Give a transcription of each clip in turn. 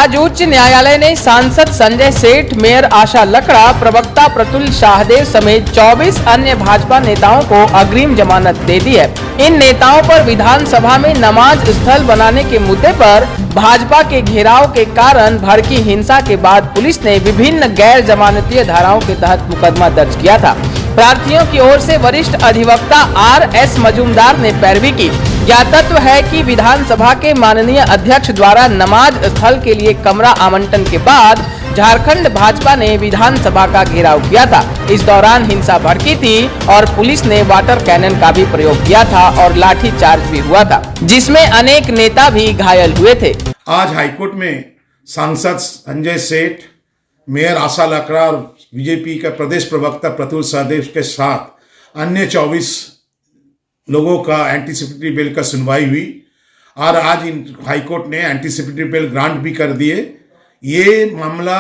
आज उच्च न्यायालय ने सांसद संजय सेठ, मेयर आशा लकड़ा, प्रवक्ता प्रतुल शाहदेव समेत 24 अन्य भाजपा नेताओं को अग्रिम जमानत दे दी है। इन नेताओं पर विधानसभा में नमाज स्थल बनाने के मुद्दे पर भाजपा के घेराव के कारण भड़की हिंसा के बाद पुलिस ने विभिन्न गैर जमानतीय धाराओं के तहत मुकदमा दर्ज किया था। प्रार्थियों की ओर से वरिष्ठ अधिवक्ता RS मजूमदार ने पैरवी की। ज्ञातव्य है कि विधानसभा के माननीय अध्यक्ष द्वारा नमाज स्थल के लिए कमरा आवंटन के बाद झारखंड भाजपा ने विधानसभा का घेराव किया था। इस दौरान हिंसा भड़की थी और पुलिस ने वाटर कैनन का भी प्रयोग किया था और लाठी चार्ज भी हुआ था, जिसमें अनेक नेता भी घायल हुए थे। आज हाईकोर्ट में सांसद संजय सेठ, मेयर आशा लकड़ा और बीजेपी का प्रदेश प्रवक्ता प्रतुल शाहदेव के साथ अन्य 24 लोगों का एंटीसिपेटरी बेल का सुनवाई हुई और आज हाईकोर्ट ने एंटीसिपेटरी बेल ग्रांट भी कर दिए। ये मामला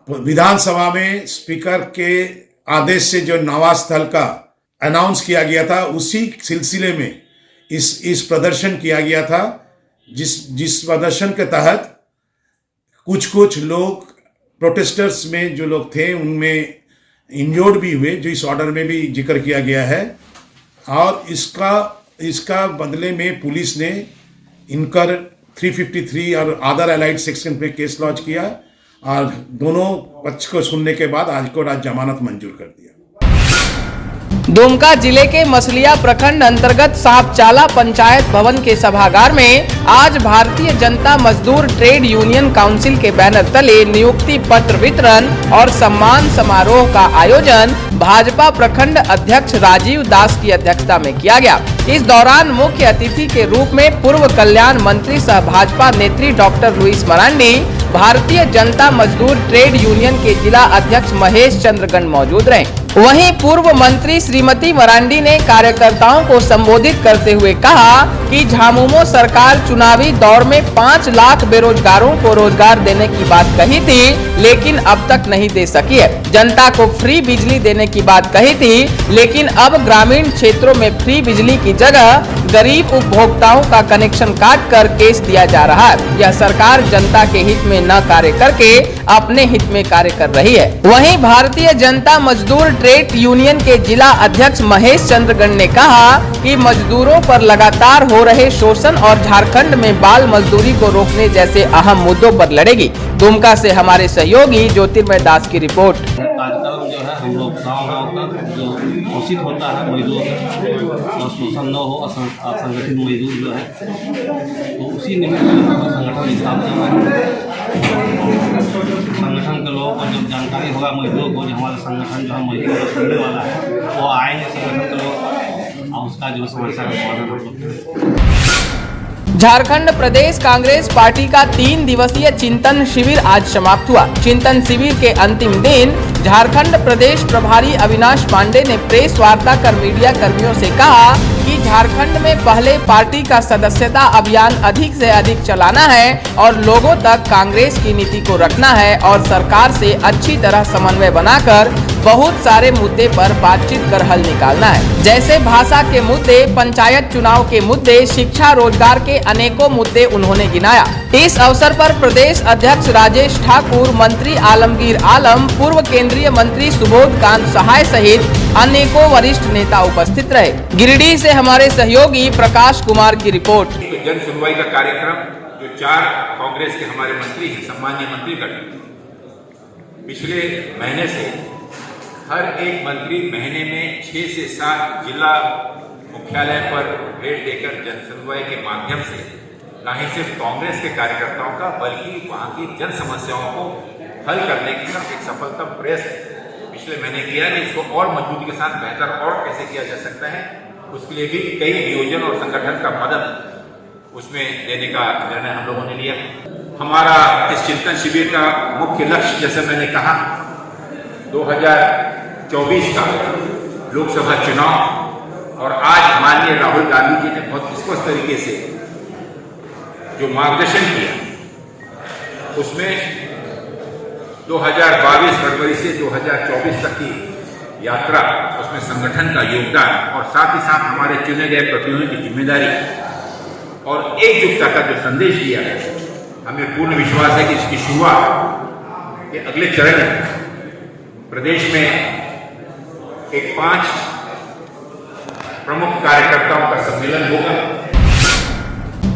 विधानसभा में स्पीकर के आदेश से जो नमाज स्थल का अनाउंस किया गया था, उसी सिलसिले में इस प्रदर्शन किया गया था, जिस प्रदर्शन के तहत कुछ लोग प्रोटेस्टर्स में जो लोग थे उनमें इंजर्ड भी हुए, जो इस ऑर्डर में भी जिक्र किया गया है। और इसका बदले में पुलिस ने इनकर 353 और अदर अलाइड सेक्शन पे केस लॉन्च किया और दोनों पक्ष को सुनने के बाद आज को जमानत मंजूर कर दिया। दुमका जिले के मसलिया प्रखंड अंतर्गत सांपचाला पंचायत भवन के सभागार में आज भारतीय जनता मजदूर ट्रेड यूनियन काउंसिल के बैनर तले नियुक्ति पत्र वितरण और सम्मान समारोह का आयोजन भाजपा प्रखंड अध्यक्ष राजीव दास की अध्यक्षता में किया गया। इस दौरान मुख्य अतिथि के रूप में पूर्व कल्याण मंत्री सह भाजपा नेत्री डॉक्टर लुइस मरांडी, भारतीय जनता मजदूर ट्रेड यूनियन के जिला अध्यक्ष महेश चंद्रगन मौजूद रहे। वहीं पूर्व मंत्री श्रीमती मरांडी ने कार्यकर्ताओं को संबोधित करते हुए कहा कि झामुमो सरकार चुनावी दौर में 5 लाख बेरोजगारों को रोजगार देने की बात कही थी, लेकिन अब तक नहीं दे सकी है। जनता को फ्री बिजली देने की बात कही थी, लेकिन अब ग्रामीण क्षेत्रों में फ्री बिजली की जगह गरीब उपभोक्ताओं का कनेक्शन काट कर केस दिया जा रहा है। यह सरकार जनता के हित में न कार्य करके अपने हित में कार्य कर रही है। वहीं भारतीय जनता मजदूर ट्रेड यूनियन के जिला अध्यक्ष महेश चंद्रगन ने कहा कि मजदूरों पर लगातार हो रहे शोषण और झारखंड में बाल मजदूरी को रोकने जैसे अहम मुद्दों पर लड़ेगी। दुमका से हमारे सहयोगी ज्योतिर्मय दास की रिपोर्ट। आजकल जो है हम लोग गाँव का जो शोषित होता है मजदूर और शोषण न हो, असंगठित मजदूर जो है, तो उसी निमित्त संगठन स्थापना है। संगठन के लोगों को जब जानकारी होगा मजदूर को, जो हमारा संगठन जो है मजदूर को सुनने वाला है, वो आएंगे संगठन के लोग और उसका जो समस्या का समाधान। झारखंड प्रदेश कांग्रेस पार्टी का 3 दिवसीय चिंतन शिविर आज समाप्त हुआ। चिंतन शिविर के अंतिम दिन झारखंड प्रदेश प्रभारी अविनाश पांडे ने प्रेस वार्ता कर मीडिया कर्मियों से कहा कि झारखंड में पहले पार्टी का सदस्यता अभियान अधिक से अधिक चलाना है और लोगों तक कांग्रेस की नीति को रखना है और सरकार से अच्छी तरह समन्वय बनाकर बहुत सारे मुद्दे पर बातचीत कर हल निकालना है, जैसे भाषा के मुद्दे, पंचायत चुनाव के मुद्दे, शिक्षा, रोजगार के अनेकों मुद्दे उन्होंने गिनाया। इस अवसर पर प्रदेश अध्यक्ष राजेश ठाकुर, मंत्री आलमगीर आलम, पूर्व केंद्रीय मंत्री सुबोध कांत सहाय सहित अनेकों वरिष्ठ नेता उपस्थित रहे। गिरिडीह से हमारे सहयोगी प्रकाश कुमार की रिपोर्ट। जन सुनवाई का कार्यक्रम जो 4 कांग्रेस के हमारे मंत्री हैं, सम्मानीय मंत्री का, पिछले महीने से हर एक मंत्री महीने में 6 से 7 जिला मुख्यालय पर भेंट देकर जन सुनवाई के माध्यम से न ही सिर्फ कांग्रेस के कार्यकर्ताओं का बल्कि वहां की जन समस्याओं को हल करने की एक सफलतम प्रयास पिछले महीने किया है। इसको और मजबूती के साथ बेहतर और कैसे किया जा सकता है, उसके लिए भी कई नियोजन और संगठन का मदद उसमें देने का निर्णय हम लोगों ने लिया। हमारा इस चिंतन शिविर का मुख्य लक्ष्य, जैसे मैंने कहा, 2024 का लोकसभा चुनाव और आज माननीय राहुल गांधी जी ने बहुत स्पष्ट तरीके से जो मार्गदर्शन किया, उसमें 2022 फरवरी से 2024 तक की यात्रा, उसमें संगठन का योगदान और साथ ही साथ हमारे चुने गए प्रतिनिधियों की जिम्मेदारी और एकजुटता का जो संदेश दिया है, हमें पूर्ण विश्वास है कि इसकी शुरुआत के अगले चरण में प्रदेश में एक 5 प्रमुख कार्यकर्ताओं का सम्मेलन होगा।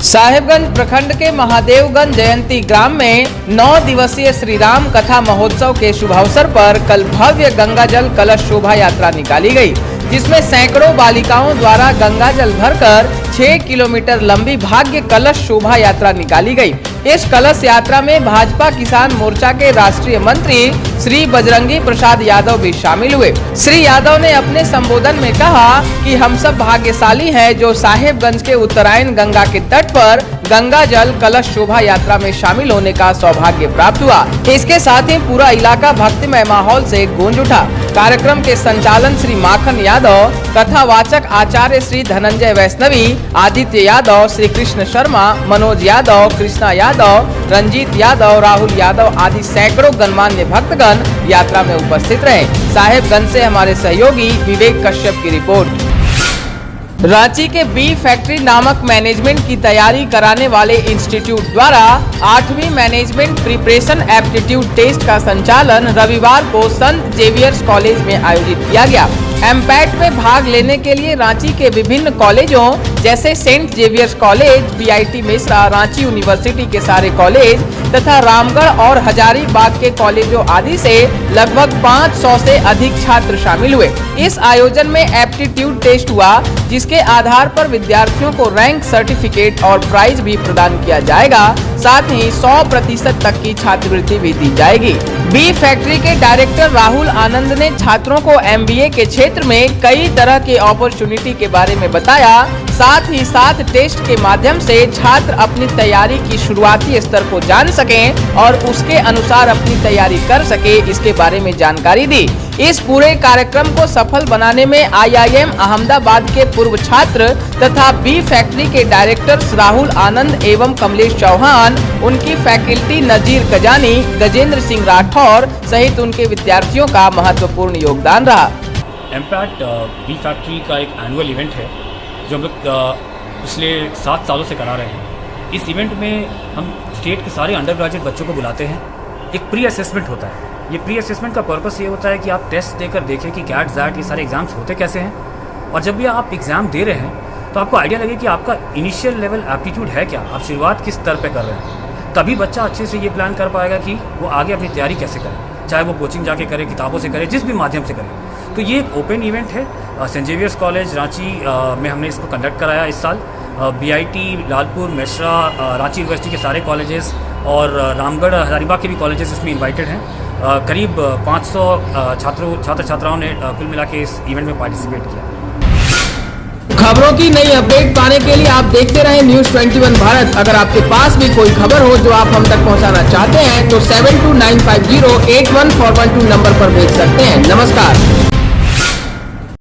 साहेबगंज प्रखंड के महादेवगंज जयंती ग्राम में 9 दिवसीय श्री राम कथा महोत्सव के शुभ अवसर पर कल भव्य गंगाजल कलश शोभा यात्रा निकाली गई, जिसमें सैकड़ों बालिकाओं द्वारा गंगाजल भरकर 6 किलोमीटर लंबी भाग्य कलश शोभा यात्रा निकाली गई। इस कलश यात्रा में भाजपा किसान मोर्चा के राष्ट्रीय मंत्री श्री बजरंगी प्रसाद यादव भी शामिल हुए। श्री यादव ने अपने संबोधन में कहा कि हम सब भाग्यशाली हैं जो साहेबगंज के उत्तरायण गंगा के तट पर गंगा जल कलश शोभा यात्रा में शामिल होने का सौभाग्य प्राप्त हुआ। इसके साथ ही पूरा इलाका भक्तिमय माहौल से गूंज उठा। कार्यक्रम के संचालन श्री माखन यादव, कथावाचक आचार्य श्री धनंजय वैष्णवी, आदित्य यादव, श्री कृष्ण शर्मा, मनोज यादव, कृष्णा यादव, रंजीत यादव, राहुल यादव आदि सैकड़ों गणमान्य भक्तगण यात्रा में उपस्थित रहे। साहेबगंज से हमारे सहयोगी विवेक कश्यप की रिपोर्ट। रांची के बी फैक्ट्री नामक मैनेजमेंट की तैयारी कराने वाले इंस्टीट्यूट द्वारा 8वीं मैनेजमेंट प्रिपरेशन एप्टीट्यूड टेस्ट का संचालन रविवार को संत जेवियर्स कॉलेज में आयोजित किया गया। एमपैट में भाग लेने के लिए रांची के विभिन्न कॉलेजों जैसे saint Xavier's college, BIT Mesra, Ranchi university के सारे कॉलेज तथा रामगढ़ और हजारीबाग के कॉलेजों आदि से लगभग 500 से अधिक छात्र शामिल हुए। इस आयोजन में एप्टीट्यूड टेस्ट हुआ, जिसके आधार पर विद्यार्थियों को रैंक, सर्टिफिकेट और प्राइज भी प्रदान किया जाएगा। साथ ही 100% तक की छात्रवृत्ति भी दी जाएगी। बी फैक्ट्री के डायरेक्टर राहुल आनंद ने छात्रों को एमबीए के क्षेत्र में कई तरह के अपॉर्चुनिटी के बारे में बताया। साथ ही साथ टेस्ट के माध्यम से छात्र अपनी तैयारी की शुरुआती स्तर को जान सकें और उसके अनुसार अपनी तैयारी कर सके, इसके बारे में जानकारी दी। इस पूरे कार्यक्रम को सफल बनाने में आईआईएम अहमदाबाद के पूर्व छात्र तथा बी फैक्ट्री के डायरेक्टर राहुल आनंद एवं कमलेश चौहान, उनकी फैकल्टी नजीर कजानी, गजेंद्र सिंह राठौर सहित उनके विद्यार्थियों का महत्वपूर्ण योगदान रहा। एमपैट बी फैक्ट्री का एक एनुअल इवेंट है जो हम लोग पिछले 7 सालों से करा रहे हैं। इस इवेंट में हम स्टेट के सारे अंडर ग्रेजुएट बच्चों को बुलाते हैं। एक प्री असेसमेंट होता है। ये प्री असेसमेंट का पर्पस ये होता है कि आप टेस्ट देकर देखें कि कैट जैट ये सारे एग्जाम्स होते कैसे हैं, और जब भी आप एग्ज़ाम दे रहे हैं तो आपको आइडिया लगे कि आपका इनिशियल लेवल एप्टीट्यूड है क्या, आप शुरुआत किस स्तर पे कर रहे हैं। तभी बच्चा अच्छे से ये प्लान कर पाएगा कि वो आगे अपनी तैयारी कैसे करे, चाहे वो कोचिंग जाके करे, किताबों से करे, जिस भी माध्यम से करे। तो ये एक ओपन इवेंट है। सेंट जेवियर्स कॉलेज रांची में हमने इसको कंडक्ट कराया इस साल। बीआईटी, लालपुर, मेसरा, रांची यूनिवर्सिटी के सारे कॉलेजेस और रामगढ़, हजारीबाग के भी कॉलेजेस इसमें इन्वाइटेड हैं। करीब 500 छात्र छात्राओं ने कुल मिला के इस इवेंट में पार्टिसिपेट किया। खबरों की नई अपडेट पाने के लिए आप देखते रहें न्यूज़ 21 भारत। अगर आपके पास भी कोई खबर हो जो आप हम तक पहुंचाना चाहते हैं तो 7295081412 नंबर पर भेज सकते हैं। नमस्कार।